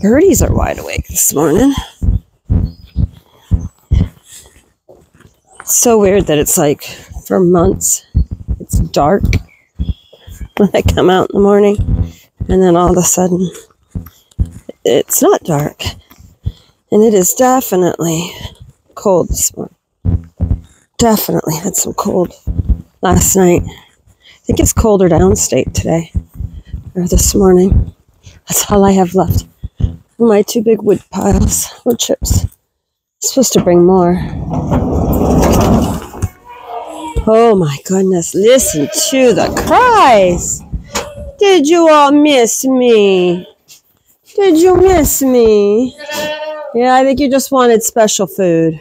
birdies are wide awake this morning. It's so weird that it's like for months it's dark when I come out in the morning, and then all of a sudden it's not dark. And it is definitely cold this morning. Definitely had some cold last night. I think it's colder downstate today, or this morning. That's all I have left. My 2 big wood piles, wood chips. I'm supposed to bring more. Oh my goodness, listen to the cries. Did you all miss me? Did you miss me? Yeah, I think you just wanted special food.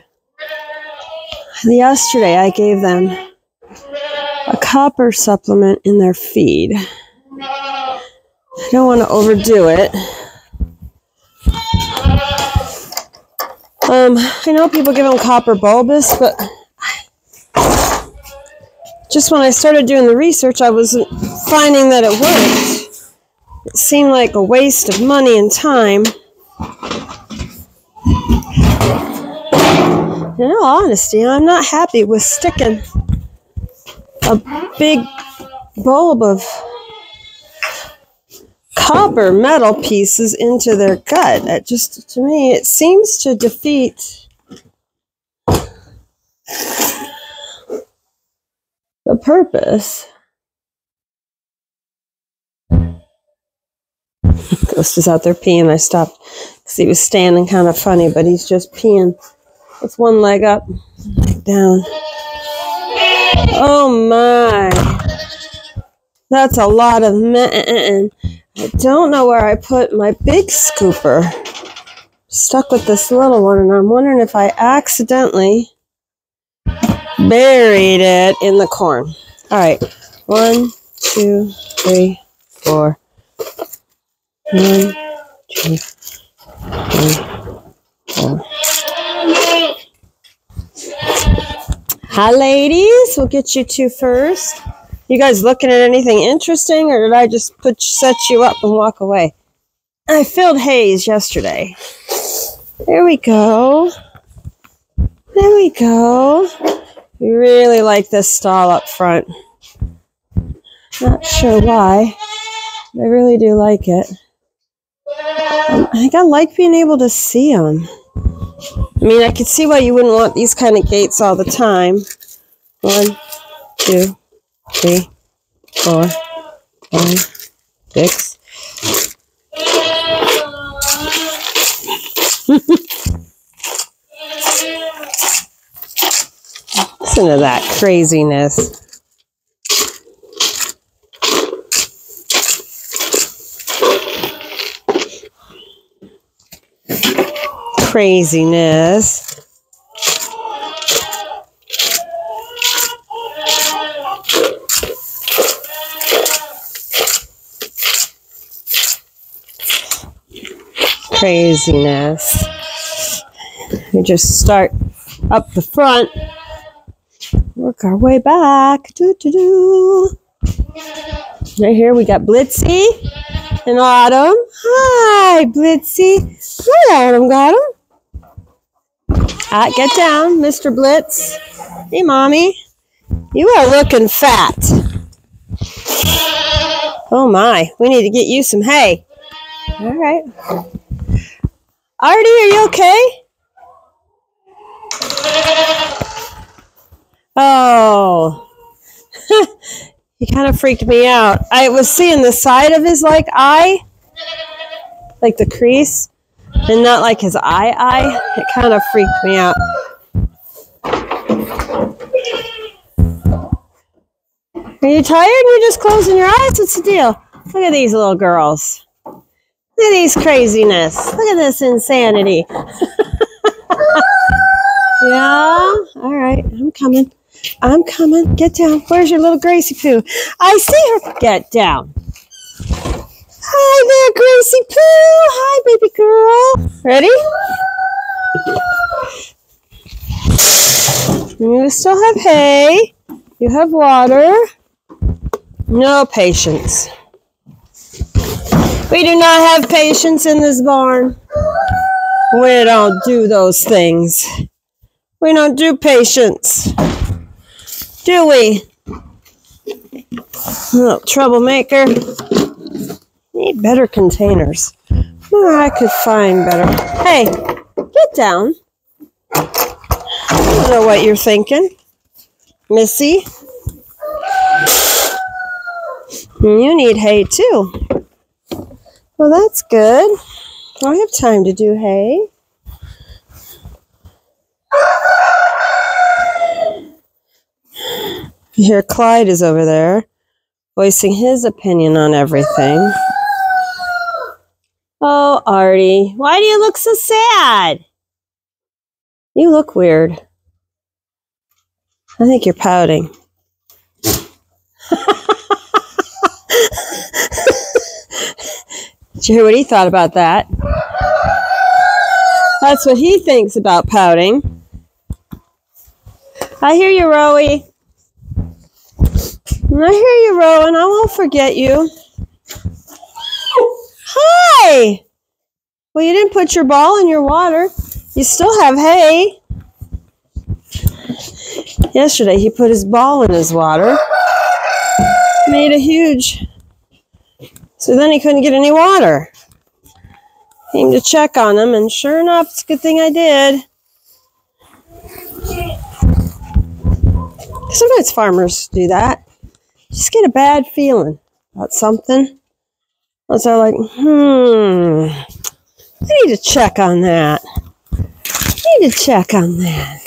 Yesterday, I gave them a copper supplement in their feed. I don't want to overdo it. I know people give them copper bulbous, but just when I started doing the research, I was finding that it worked. It seemed like a waste of money and time. In all honesty, I'm not happy with sticking a big bulb of copper metal pieces into their gut. It just, to me, it seems to defeat the purpose. Ghost is out there peeing. I stopped because he was standing kind of funny, but he's just peeing with one leg up, leg down. Oh my. That's a lot of man. I don't know where I put my big scooper. Stuck with this little one, and I'm wondering if I accidentally buried it in the corn. All right. 1, 2, 3, 4. 1, 2, 3, 4. Hi, ladies. We'll get you 2 first. You guys looking at anything interesting, or did I just set you up and walk away? I filled haze yesterday. There we go. There we go. We really like this stall up front. Not sure why, but I really do like it. I think I like being able to see them. I mean, I could see why you wouldn't want these kind of gates all the time. 1, 2, 3, 4, 5, 6. Listen to that craziness. Craziness. Craziness. We just start up the front, work our way back. Right here we got Blitzy and Autumn. Hi, Blitzy. Hi, Autumn. Got him. Get down, Mr. Blitz. Hey, Mommy. You are looking fat. Oh, my. We need to get you some hay. All right. Artie, are you okay? Oh. He kind of freaked me out. I was seeing the side of his eye, like the crease, and not like his eye. It kind of freaked me out. Are you tired? You're just closing your eyes? What's the deal? Look at these little girls. Look at these craziness. Look at this insanity. Yeah? All right. I'm coming. I'm coming. Get down. Where's your little Gracie Poo? I see her. Get down. Hi there, Gracie Poo. Hi, baby girl. Ready? You still have hay. You have water. No patience. We do not have patience in this barn. We don't do those things. We don't do patience. Do we? Little troublemaker. Need better containers. Oh, I could find better. Hey, get down. I don't know what you're thinking, Missy. You need hay too. Well, that's good. I have time to do hay. You hear Clyde is over there, voicing his opinion on everything. Oh, Artie, why do you look so sad? You look weird. I think you're pouting. Did you hear what he thought about that? That's what he thinks about pouting. I hear you, Rowie. I hear you, Rowan. I won't forget you. Hi! Well, you didn't put your ball in your water. You still have hay. Yesterday, he put his ball in his water. Made a huge... So then he couldn't get any water. Came to check on him, and sure enough, it's a good thing I did. Sometimes farmers do that. Just get a bad feeling about something. Once they're like, I need to check on that. I need to check on that.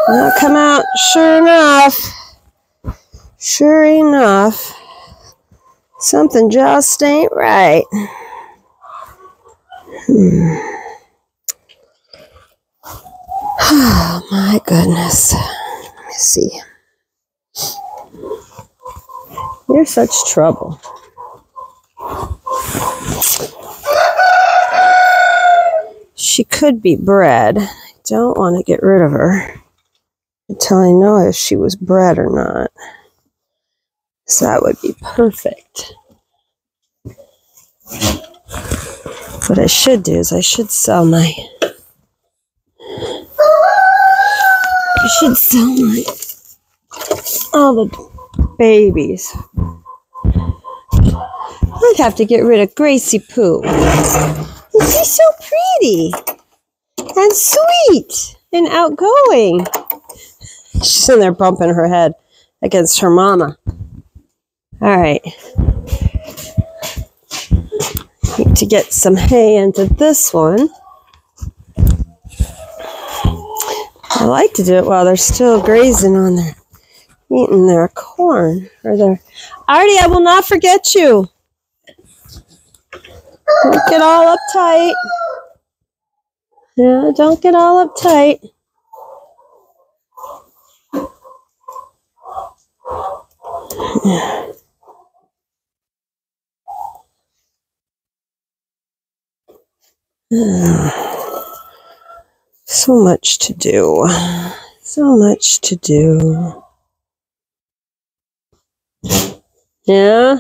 And they'll come out, sure enough, something just ain't right. Oh, my goodness. Let me see. You're such trouble. She could be bred. I don't want to get rid of her until I know if she was bred or not. So that would be perfect. What I should do is I should sell my... all the babies. I'd have to get rid of Gracie Poo. She's so pretty and sweet and outgoing. She's in there bumping her head against her mama. All right. Need to get some hay into this one. I like to do it while they're still grazing on their, eating their corn or their... Artie, I will not forget you. Don't get all uptight. Yeah, don't get all uptight. Yeah. So much to do. So much to do. Yeah?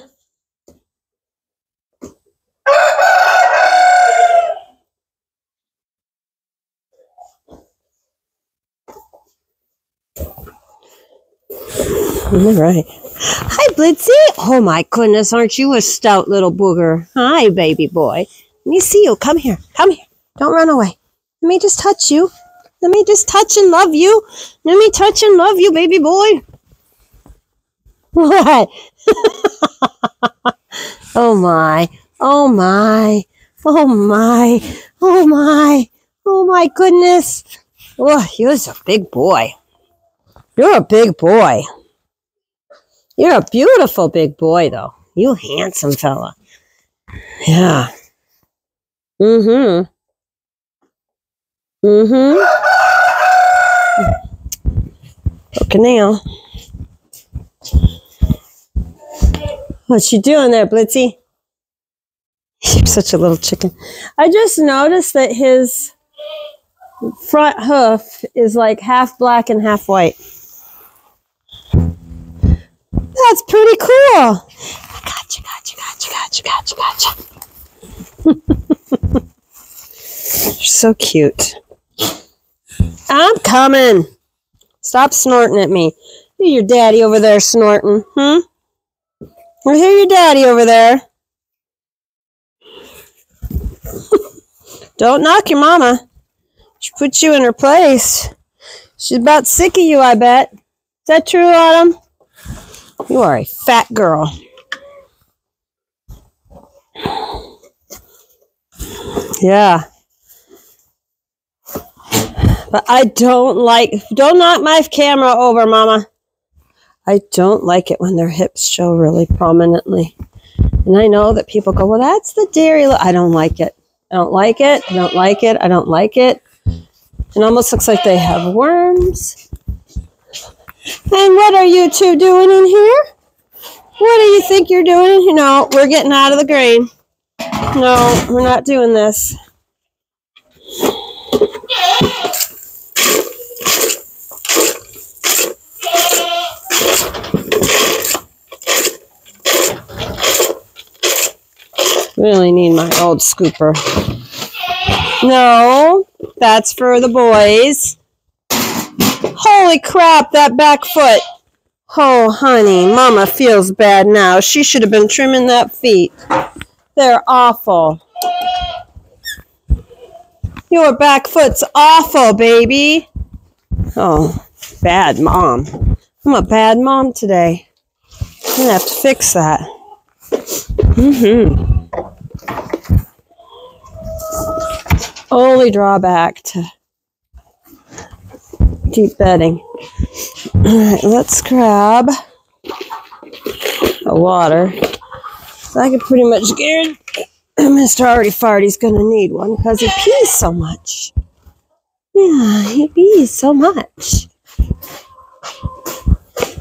All right. Hi, Blitzy. Oh, my goodness. Aren't you a stout little booger? Hi, baby boy. Let me see you. Come here. Come here. Don't run away. Let me just touch you. Let me just touch and love you. Let me touch and love you, baby boy. What? Oh, my. Oh, my. Oh, my. Oh, my. Oh, my goodness. Oh, you're a big boy. You're a big boy. You're a beautiful big boy, though. You handsome fella. Yeah. Mm-hmm. Mm-hmm. Poke a nail. What you doing there, Blitzy? You're such a little chicken. I just noticed that his front hoof is like half black and half white. That's pretty cool. Gotcha. So cute. I'm coming. Stop snorting at me. Hear your daddy over there snorting, I hear your daddy over there. Don't knock your mama. She put you in her place. She's about sick of you, I bet. Is that true, Autumn? You are a fat girl. Yeah. But I don't knock my camera over, Mama. I don't like it when their hips show really prominently. And I know that people go, well, that's the dairy. I don't like it. I don't like it. I don't like it. I don't like it. It almost looks like they have worms. And what are you two doing in here? What do you think you're doing? No, we're getting out of the grain. No, we're not doing this. Really need my old scooper. No, that's for the boys. Holy crap, that back foot. Oh, honey, Mama feels bad now. She should have been trimming that feet. They're awful. Your back foot's awful, baby. Oh, bad mom. I'm a bad mom today. I'm going to have to fix that. Only drawback to deep bedding. Alright, let's grab a water. So I can pretty much guarantee Mr. Artie Farty's going to need one because he pees so much. Yeah, he pees so much.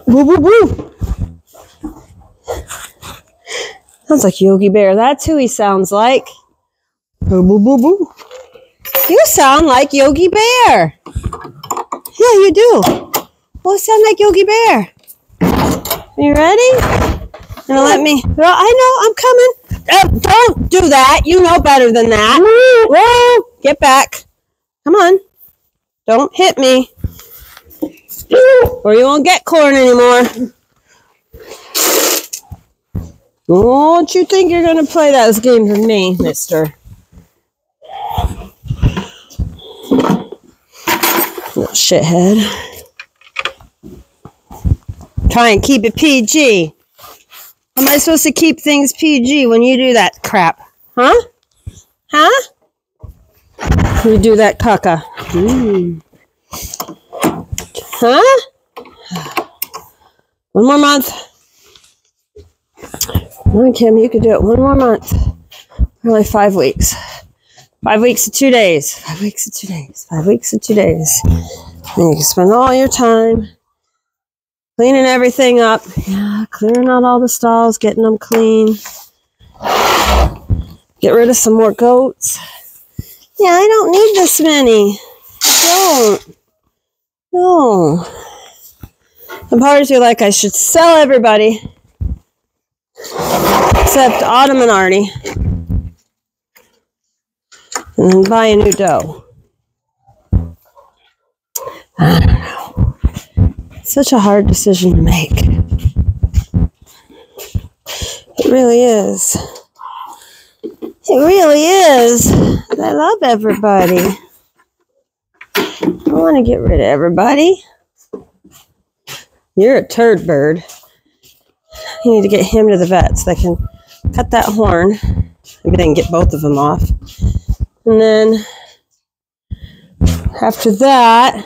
Woo, woo, woo. Sounds like Yogi Bear. That's who he sounds like. Boo, boo, boo, boo. You sound like Yogi Bear. Yeah, you do. Well, you sound like Yogi Bear. Are you ready? Gonna let me? Well, I know, I'm coming. Don't do that. You know better than that. Whoa, get back. Come on. Don't hit me. Or you won't get corn anymore. Don't you think you're going to play those games with me, mister? Little shithead. Try and keep it PG. How am I supposed to keep things PG when you do that crap? Huh? Huh? You do that caca. Huh? One more month. Come on, Kim, you can do it. One more month. Really 5 weeks. 5 weeks and 2 days. 5 weeks and 2 days. 5 weeks and 2 days. And you can spend all your time cleaning everything up. Yeah, clearing out all the stalls, getting them clean. Get rid of some more goats. Yeah, I don't need this many. I don't. No. Some parts feel like I should sell everybody. Except Autumn and Artie. And then buy a new dough. I don't know. It's such a hard decision to make. It really is. It really is. I love everybody. I want to get rid of everybody. You're a turd bird. You need to get him to the vet so they can cut that horn. Maybe they can get both of them off. And then after that,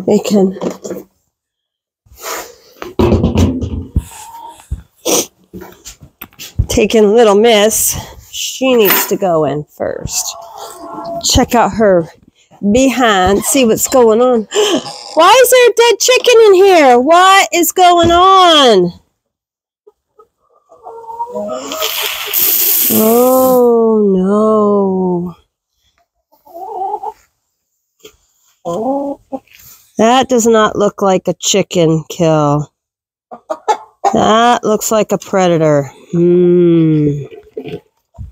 they can take in Little Miss. She needs to go in first. Check out her behind, see what's going on. Why is there a dead chicken in here? What is going on? Oh no. That does not look like a chicken kill. That looks like a predator.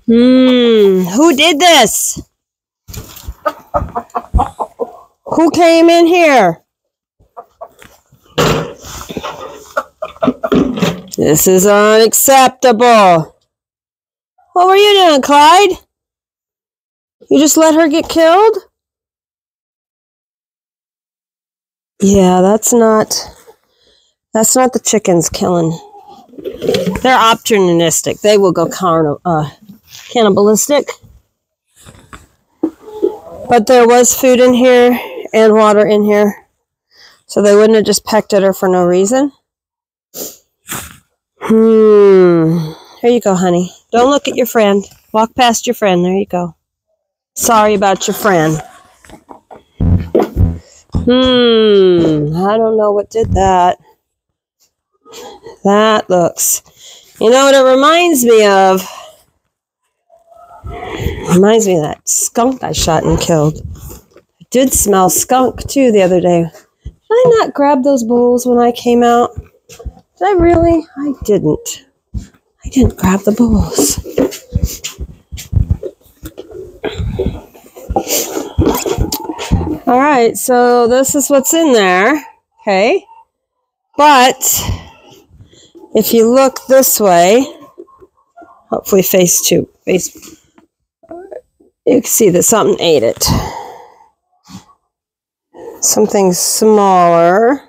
Who did this? Who came in here? This is unacceptable. What were you doing, Clyde? You just let her get killed? Yeah, that's not the chickens killing. They're opportunistic. They will go cannibalistic. But there was food in here and water in here. So they wouldn't have just pecked at her for no reason. Here you go, honey. Don't look at your friend. Walk past your friend. There you go. Sorry about your friend. I don't know what did that. That looks... You know what it reminds me of? It reminds me of that skunk I shot and killed. It did smell skunk, too, the other day. Did I not grab those bowls when I came out? Did I really? I didn't. I didn't grab the bowls. All right, so this is what's in there, okay? But if you look this way, hopefully face, you can see that something ate it. Something smaller.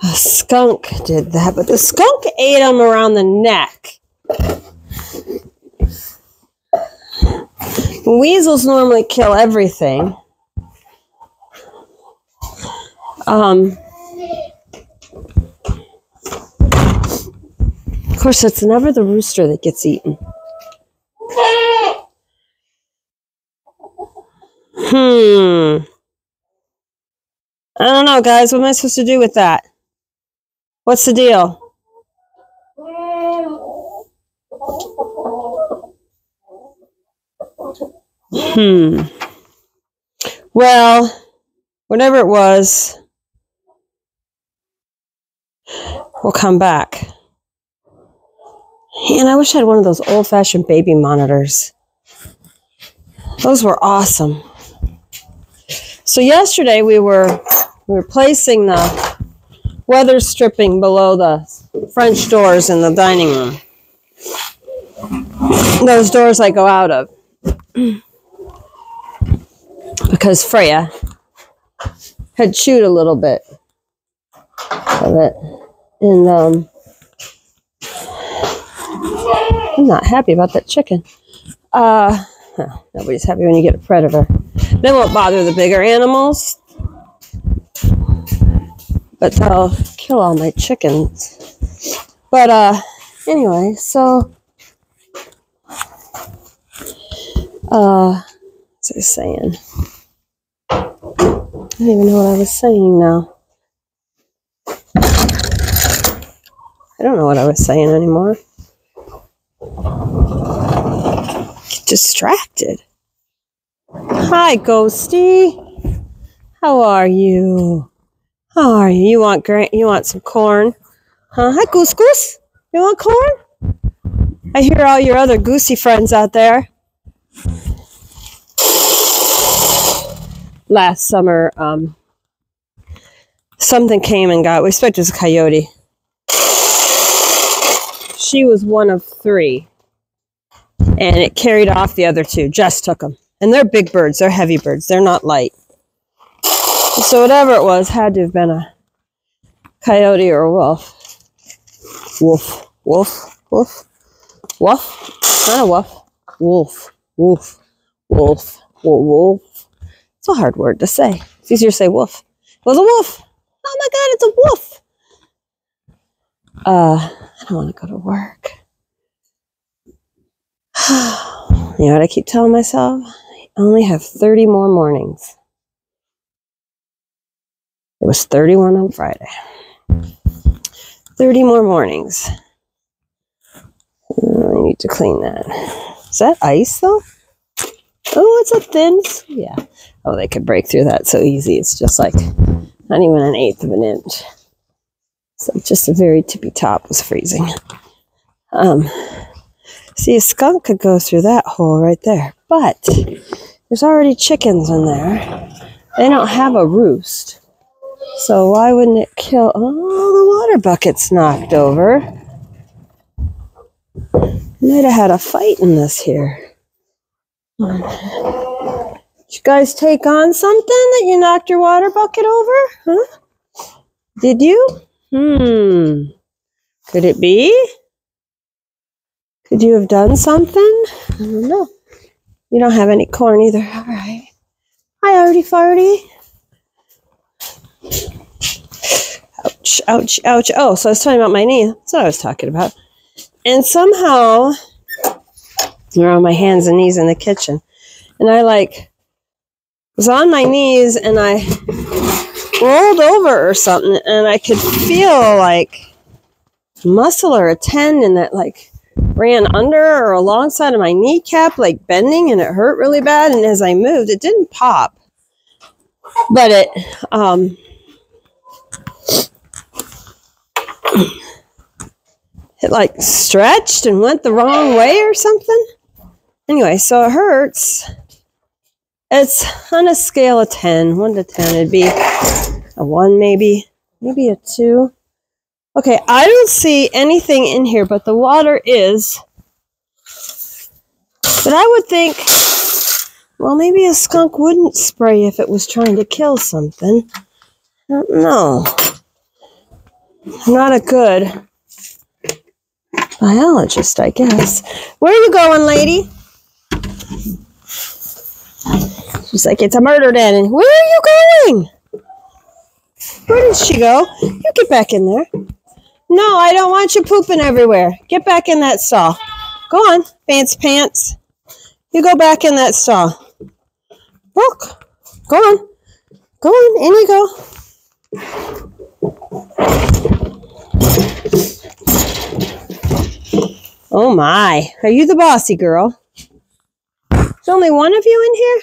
A skunk did that, but the skunk ate them around the neck. Weasels normally kill everything. Of course, it's never the rooster that gets eaten. I don't know, guys. What am I supposed to do with that? What's the deal? Well, whatever it was, we'll come back. And I wish I had one of those old-fashioned baby monitors. Those were awesome. So yesterday we were placing the weather stripping below the French doors in the dining room. Those doors I go out of. Because Freya had chewed a little bit of it. And I'm not happy about that chicken. Nobody's happy when you get a predator. They won't bother the bigger animals, but they'll kill all my chickens. But anyway, so what's I saying? I don't even know what I was saying now. I don't know what I was saying anymore. Get distracted. Hi, Ghosty. How are you? How are you? You want some corn? Huh? Hi, Goose Goose. You want corn? I hear all your other goosey friends out there. Last summer, something came and got. We expect it was a coyote. She was one of 3, and it carried off the other 2. Jess took them. And they're big birds. They're heavy birds. They're not light. So whatever it was had to have been a coyote or a wolf. Wolf. Wolf. Wolf. Wolf. Not a wolf. Wolf. Wolf. Wolf. Wolf. It's a hard word to say. It's easier to say wolf. It was a wolf. Oh my God, it's a wolf. I don't want to go to work. You know what I keep telling myself? I only have 30 more mornings. It was 31 on Friday. 30 more mornings. I need to clean that. Is that ice though? Oh, it's a thin, yeah. Oh, they could break through that so easy. It's just like not even 1/8 of an inch. So just a very tippy top was freezing. See, a skunk could go through that hole right there. But there's already chickens in there. They don't have a roost. So why wouldn't it kill? Oh, the water bucket's knocked over. Might have had a fight in this here. Did you guys take on something that you knocked your water bucket over? Huh? Did you? Could it be? Could you have done something? I don't know. You don't have any corn either. All right. Hi, Artie Farty. Ouch, ouch, ouch. Oh, so I was talking about my knee. That's what I was talking about. And somehow, they're on my hands and knees in the kitchen. And I was on my knees and I rolled over or something. And I could feel like a muscle or a tendon that ran under or alongside of my kneecap, bending, and it hurt really bad. And as I moved, it didn't pop. But it, it stretched and went the wrong way or something. Anyway, so it hurts. It's on a scale of 10, 1 to 10. It'd be a 1 maybe a 2. Okay, I don't see anything in here, but the water is. But I would think, well, maybe a skunk wouldn't spray if it was trying to kill something. I don't know. I'm not a good biologist, I guess. Where are you going, lady? She's like, it's a murder den. And where are you going? Where did she go? You get back in there. No, I don't want you pooping everywhere. Get back in that stall. Go on, fancy pants. You go back in that stall. Look. Go on. Go on, in you go. Oh my. Are you the bossy girl? There's only one of you in here?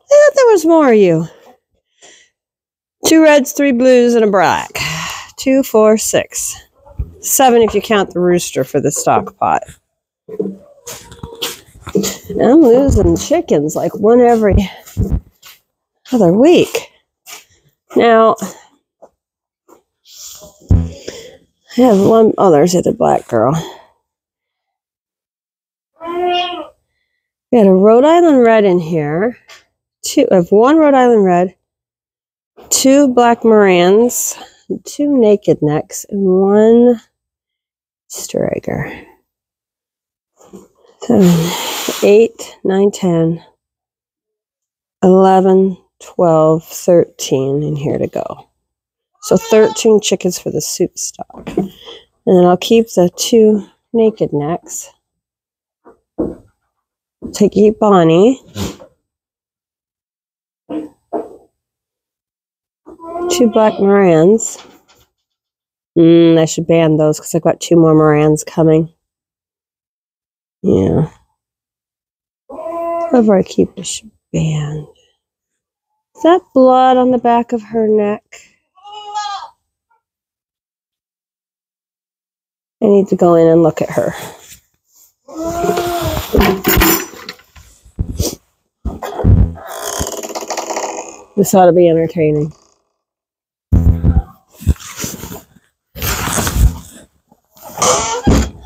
I thought there was more of you. 2 reds, 3 blues, and a black. 2, 4, 6. 7 if you count the rooster for the stock pot. I'm losing chickens one every other week. Now, I have one. Oh, there's the black girl. We had a Rhode Island red in here. I have 1 Rhode Island red, 2 black Morans, 2 naked necks, and 1 striker. 7, 8, 9, 10, 11, 12, 13 in here to go. So 13 chickens for the soup stock. And then I'll keep the 2 naked necks. Keep Bonnie. 2 black Morans. I should ban those because I've got 2 more Morans coming. Yeah. Whoever I keep, I should ban. Is that blood on the back of her neck? I need to go in and look at her. This ought to be entertaining.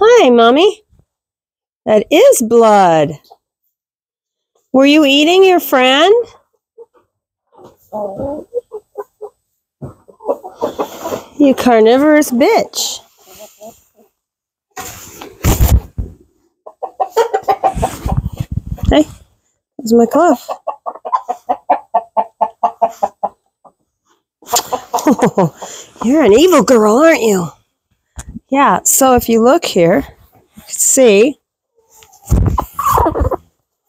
Hi, Mommy. That is blood. Were you eating your friend? You carnivorous bitch. Hey, that's my glove. Oh, you're an evil girl, aren't you? Yeah, so if you look here, you can see.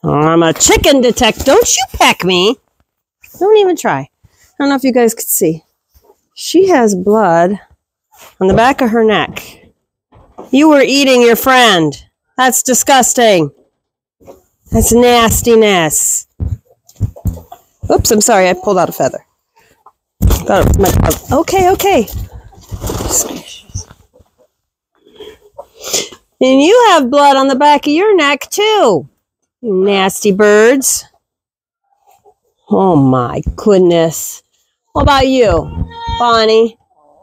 I'm a chicken detective. Don't you peck me. Don't even try. I don't know if you guys could see. She has blood on the back of her neck. You were eating your friend. That's disgusting. That's nastiness. Oops, I'm sorry. I pulled out a feather. Got it with my glove. Okay. And you have blood on the back of your neck, too. You nasty birds. Oh, my goodness. What about you, Bonnie?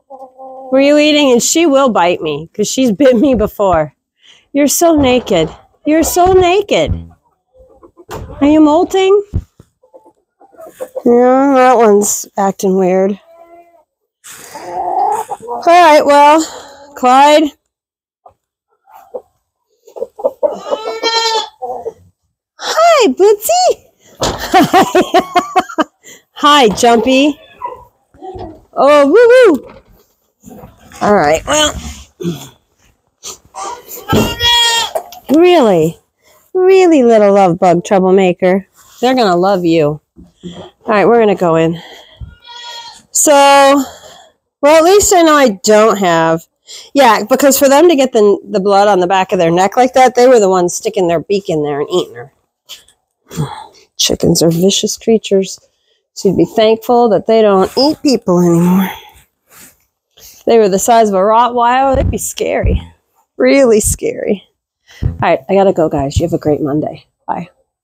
Were you eating? And she will bite me because she's bit me before. You're so naked. You're so naked. Are you molting? Yeah, that one's acting weird. All right, well, Clyde. Hi, Bootsy. Hi, Jumpy. Oh, woo-woo. All right, well. Really little love bug troublemaker. They're going to love you. All right, we're going to go in. So, well, at least I know I don't have. Yeah, because for them to get the blood on the back of their neck like that, they were the ones sticking their beak in there and eating her. Chickens are vicious creatures. So you'd be thankful that they don't eat people anymore. If they were the size of a Rottweiler, they'd be scary. Really scary. All right, I got to go, guys. You have a great Monday. Bye.